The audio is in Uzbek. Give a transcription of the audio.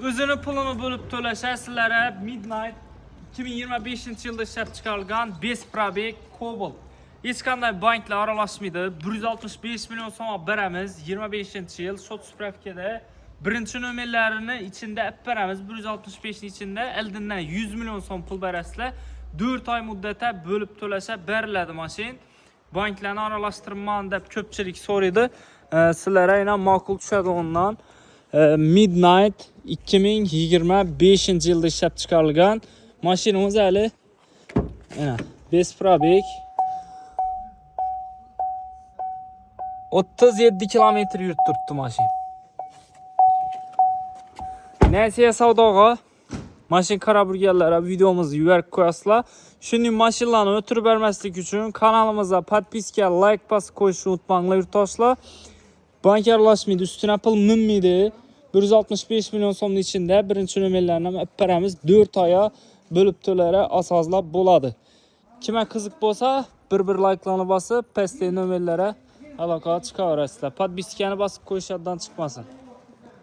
Özünü pulunu bölüp to'lashlar sizlarga Midnight 2025-yilda ishlab chiqarilgan 5 probeg Cobalt. Hech qanday banklar aralashmaydi. 165 million so'm beramiz. 25-yil shot spravkada birinchi nomerlarini ichida olib beramiz. 165 ni ichida oldindan 100 million so'm pul berasizlar. 4 oy muddatda bölüp to'lashlar beriladi mashin. Banklarni aralashtirman deb ko'pchilik so'raydi. Sizlarga yana ma'qul tushadi ondan. Midnight 2025-yilda ishlab chiqarilgan mashinamiz hali mana 5 probeg 37 kilometr yurib turibdi mashin. Nasiya savdoga mashin qarab yurganlar videomizni yuborib qo'yasizlar. Shunday mashinlarni o'tirib bermaslik uchun kanalimizga podpiska, like bosib qo'yishni unutmanglar yurtdoshlar. Bank aralashmaydi, ustiga pul minmaydi. 165 million so'mning ichida birinchi nomerlarni olib beramiz. 4 oyga bölüp to'lari asoslab bo'ladi. Kimga qiziq bo'lsa, bir like'larni bosib, pastdagi nomerlarga aloqa chiqaverasizlar. Podpiskani bosib qo'yishdan chiqmasin.